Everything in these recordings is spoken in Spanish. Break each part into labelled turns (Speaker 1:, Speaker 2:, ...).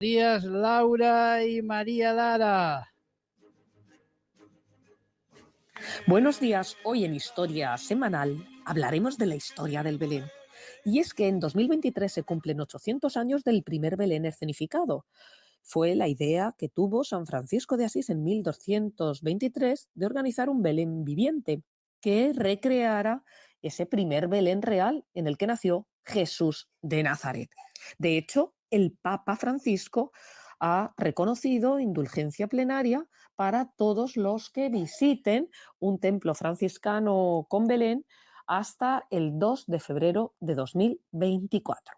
Speaker 1: Días, Laura y María Lara.
Speaker 2: Buenos días, hoy en Historia Semanal hablaremos de la historia del Belén. Y es que en 2023 se cumplen 800 años del primer Belén escenificado. Fue la idea que tuvo San Francisco de Asís en 1223 de organizar un Belén viviente que recreara ese primer Belén real en el que nació Jesús de Nazaret. De hecho, el Papa Francisco ha reconocido indulgencia plenaria para todos los que visiten un templo franciscano con Belén hasta el 2 de febrero de 2024.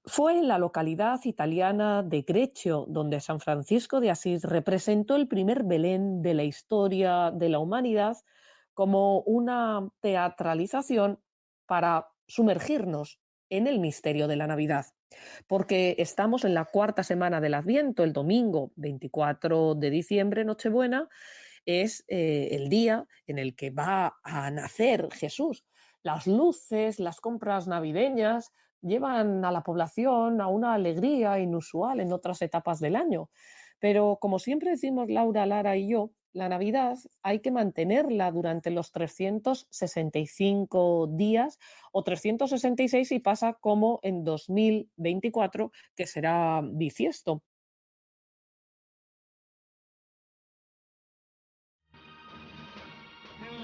Speaker 2: Fue en la localidad italiana de Greccio donde San Francisco de Asís representó el primer Belén de la historia de la humanidad como una teatralización para sumergirnos en el misterio de la Navidad. Porque estamos en la cuarta semana del Adviento, el domingo 24 de diciembre, Nochebuena, es el día en el que va a nacer Jesús. Las luces, las compras navideñas llevan a la población a una alegría inusual en otras etapas del año. Pero como siempre decimos Laura, Lara y yo, la Navidad hay que mantenerla durante los 365 días o 366 si pasa como en 2024, que será bisiesto.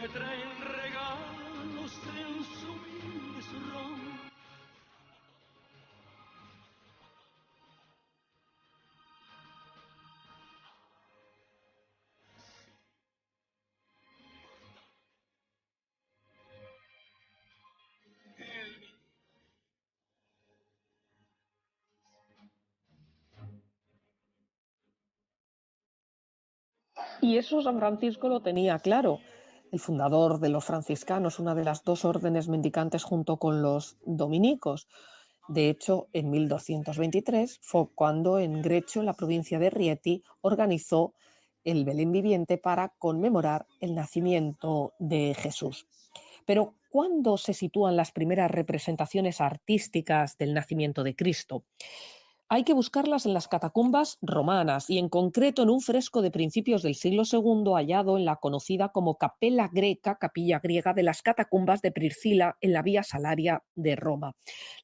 Speaker 3: Le traen regalos en su humilde zurrón.
Speaker 2: Y eso San Francisco lo tenía claro. El fundador de los franciscanos, una de las dos órdenes mendicantes junto con los dominicos. De hecho, en 1223 fue cuando en Greccio, en la provincia de Rieti, organizó el Belén viviente para conmemorar el nacimiento de Jesús. Pero, ¿cuándo se sitúan las primeras representaciones artísticas del nacimiento de Cristo? Hay que buscarlas en las catacumbas romanas y en concreto en un fresco de principios del siglo II hallado en la conocida como Capella Greca, capilla griega de las catacumbas de Priscila en la Vía Salaria de Roma.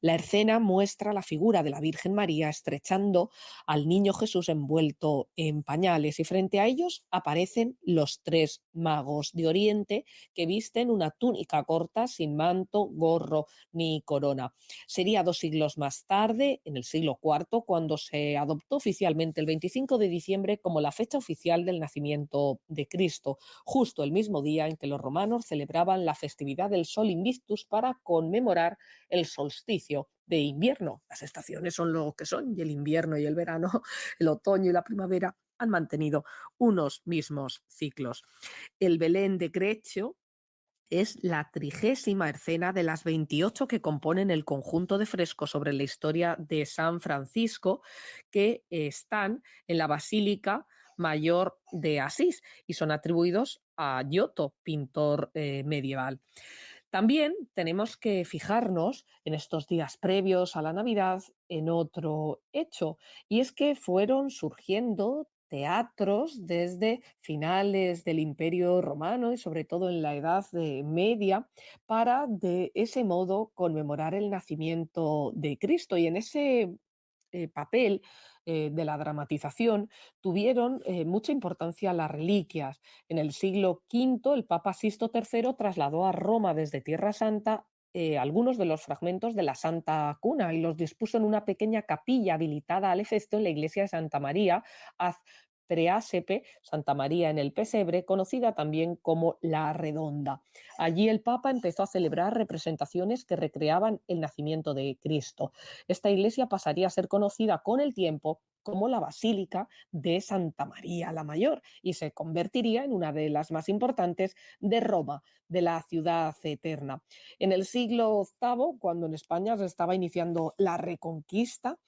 Speaker 2: La escena muestra la figura de la Virgen María estrechando al niño Jesús envuelto en pañales y frente a ellos aparecen los tres magos de Oriente que visten una túnica corta sin manto, gorro ni corona. Sería 2 siglos más tarde, en el siglo IV, cuando se adoptó oficialmente el 25 de diciembre como la fecha oficial del nacimiento de Cristo, justo el mismo día en que los romanos celebraban la festividad del Sol Invictus para conmemorar el solsticio de invierno. Las estaciones son lo que son y el invierno y el verano, el otoño y la primavera han mantenido unos mismos ciclos. El Belén de Greccio es la 30ª escena de las 28 que componen el conjunto de frescos sobre la historia de San Francisco que están en la Basílica Mayor de Asís y son atribuidos a Giotto, pintor medieval. También tenemos que fijarnos en estos días previos a la Navidad en otro hecho, y es que fueron surgiendo teatros desde finales del Imperio Romano y sobre todo en la Edad Media para de ese modo conmemorar el nacimiento de Cristo. Y en ese papel de la dramatización tuvieron mucha importancia las reliquias. En el siglo V, el Papa Sisto III trasladó a Roma desde Tierra Santa algunos de los fragmentos de la Santa Cuna y los dispuso en una pequeña capilla habilitada al efecto en la iglesia de Santa María ad Preasepe, Santa María en el Pesebre, conocida también como La Redonda. Allí el Papa empezó a celebrar representaciones que recreaban el nacimiento de Cristo. Esta iglesia pasaría a ser conocida con el tiempo como la Basílica de Santa María la Mayor y se convertiría en una de las más importantes de Roma, de la ciudad eterna. En el siglo VIII, cuando en España se estaba iniciando la Reconquista,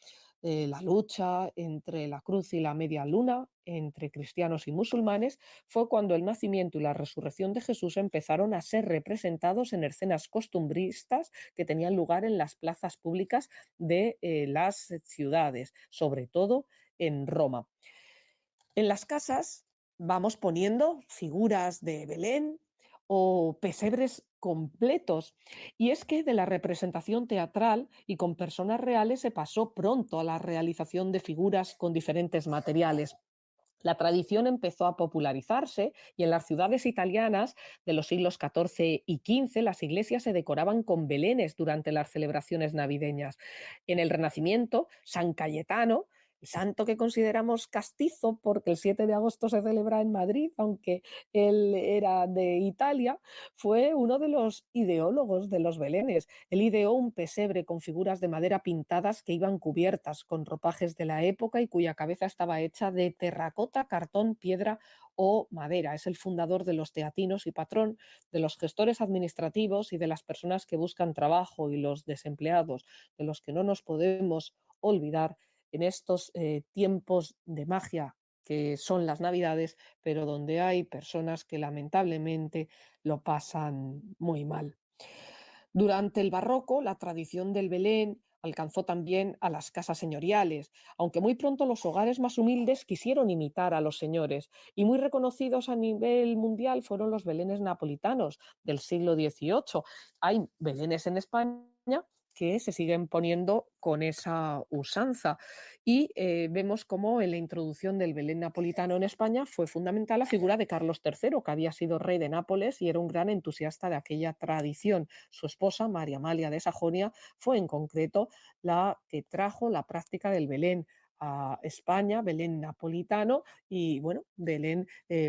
Speaker 2: la lucha entre la cruz y la media luna, entre cristianos y musulmanes, fue cuando el nacimiento y la resurrección de Jesús empezaron a ser representados en escenas costumbristas que tenían lugar en las plazas públicas de las ciudades, sobre todo en Roma. En las casas vamos poniendo figuras de Belén o pesebres completos. Y es que de la representación teatral y con personas reales se pasó pronto a la realización de figuras con diferentes materiales. La tradición empezó a popularizarse y en las ciudades italianas de los siglos XIV y XV las iglesias se decoraban con belenes durante las celebraciones navideñas. En el Renacimiento, San Cayetano, el santo que consideramos castizo porque el 7 de agosto se celebra en Madrid, aunque él era de Italia, fue uno de los ideólogos de los belenes. Él ideó un pesebre con figuras de madera pintadas que iban cubiertas con ropajes de la época y cuya cabeza estaba hecha de terracota, cartón, piedra o madera. Es el fundador de los teatinos y patrón de los gestores administrativos y de las personas que buscan trabajo y los desempleados, de los que no nos podemos olvidar en estos tiempos de magia que son las Navidades, pero donde hay personas que lamentablemente lo pasan muy mal. Durante el barroco, la tradición del Belén alcanzó también a las casas señoriales, aunque muy pronto los hogares más humildes quisieron imitar a los señores, y muy reconocidos a nivel mundial fueron los belenes napolitanos del siglo XVIII. Hay belenes en España que se siguen poniendo con esa usanza. Y vemos cómo en la introducción del Belén napolitano en España fue fundamental la figura de Carlos III, que había sido rey de Nápoles y era un gran entusiasta de aquella tradición. Su esposa, María Amalia de Sajonia, fue en concreto la que trajo la práctica del Belén a España, Belén napolitano y, bueno, Belén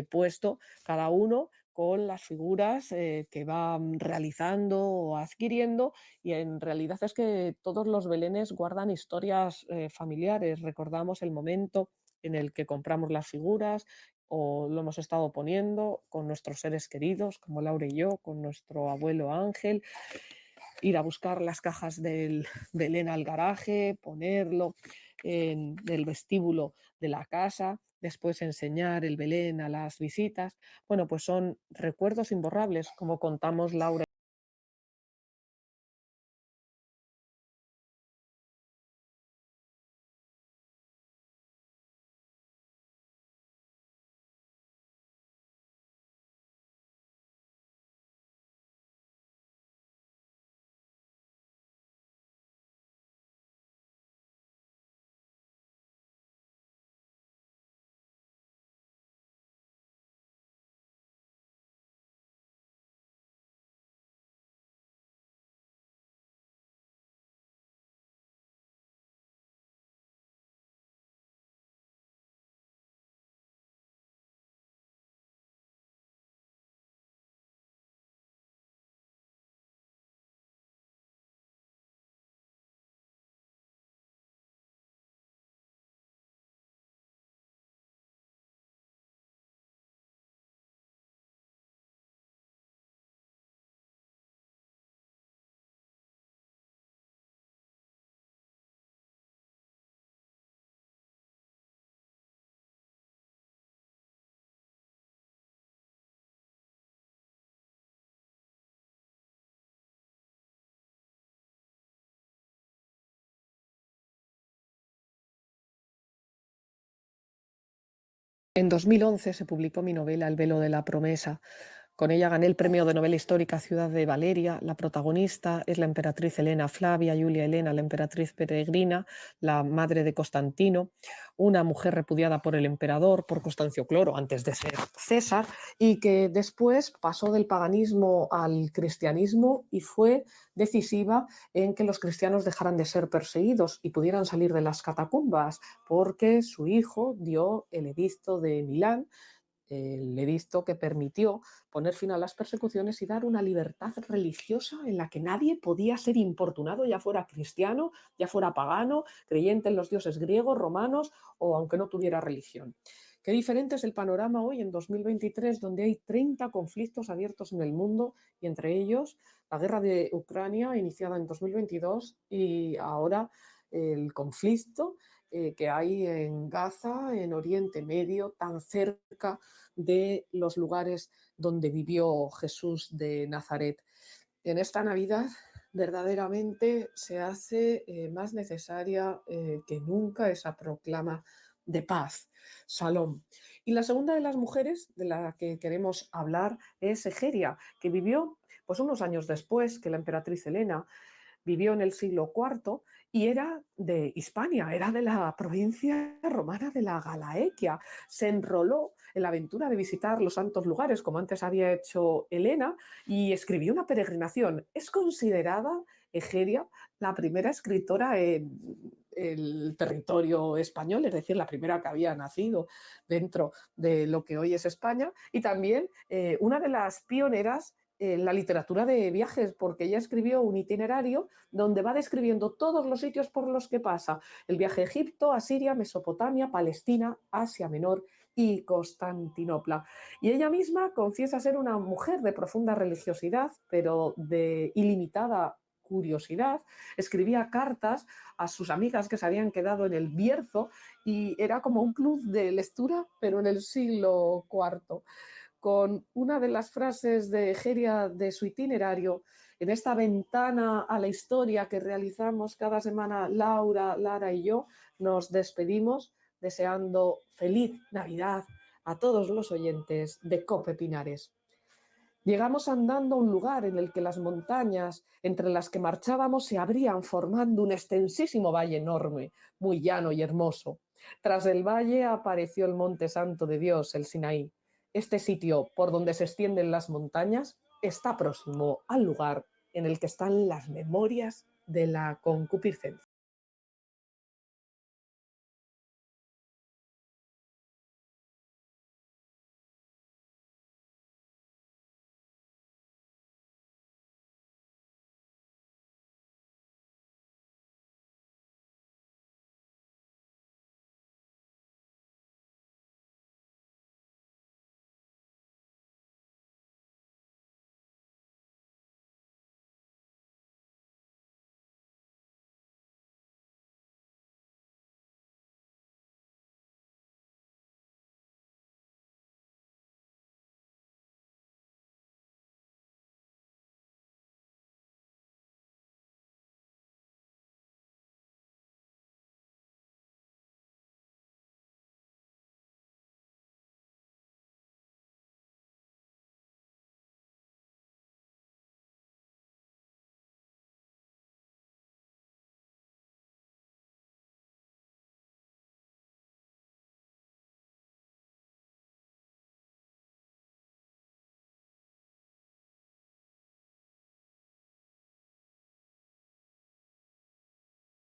Speaker 2: puesto cada uno con las figuras que van realizando o adquiriendo, y en realidad es que todos los belenes guardan historias familiares. Recordamos el momento en el que compramos las figuras o lo hemos estado poniendo con nuestros seres queridos, como Laura y yo, con nuestro abuelo Ángel, ir a buscar las cajas del Belén al garaje, ponerlo en el vestíbulo de la casa, después enseñar el Belén a las visitas. Bueno, pues son recuerdos imborrables, como contamos Laura. En 2011 se publicó mi novela El velo de la promesa. Con ella gané el premio de novela histórica Ciudad de Valeria. La protagonista es la emperatriz Helena Flavia, Julia Helena, la emperatriz peregrina, la madre de Constantino, una mujer repudiada por el emperador, por Constancio Cloro, antes de ser César, y que después pasó del paganismo al cristianismo y fue decisiva en que los cristianos dejaran de ser perseguidos y pudieran salir de las catacumbas, porque su hijo dio el edicto de Milán, el edicto que permitió poner fin a las persecuciones y dar una libertad religiosa en la que nadie podía ser importunado, ya fuera cristiano, ya fuera pagano, creyente en los dioses griegos, romanos o aunque no tuviera religión. Qué diferente es el panorama hoy en 2023, donde hay 30 conflictos abiertos en el mundo y entre ellos la guerra de Ucrania iniciada en 2022 y ahora el conflicto que hay en Gaza, en Oriente Medio, tan cerca de los lugares donde vivió Jesús de Nazaret. En esta Navidad verdaderamente se hace más necesaria que nunca esa proclama de paz, Shalom. Y la segunda de las mujeres de la que queremos hablar es Egeria, que vivió pues unos años después que la emperatriz Helena, vivió en el siglo IV y era de Hispania, era de la provincia romana de la Galaequia. Se enroló en la aventura de visitar los santos lugares, como antes había hecho Helena, y escribió una peregrinación. Es considerada Egeria la primera escritora en el territorio español, es decir, la primera que había nacido dentro de lo que hoy es España, y también una de las pioneras en la literatura de viajes, porque ella escribió un itinerario donde va describiendo todos los sitios por los que pasa. El viaje a Egipto, a Siria, Mesopotamia, Palestina, Asia Menor y Constantinopla. Y ella misma confiesa ser una mujer de profunda religiosidad, pero de ilimitada curiosidad. Escribía cartas a sus amigas que se habían quedado en el Bierzo y era como un club de lectura, pero en el siglo IV. Con una de las frases de Egeria de su itinerario, en esta ventana a la historia que realizamos cada semana Laura, Lara y yo, nos despedimos deseando feliz Navidad a todos los oyentes de COPE Pinares. Llegamos andando a un lugar en el que las montañas entre las que marchábamos se abrían formando un extensísimo valle enorme, muy llano y hermoso. Tras el valle apareció el monte santo de Dios, el Sinaí. Este sitio por donde se extienden las montañas está próximo al lugar en el que están las memorias de la concupiscencia.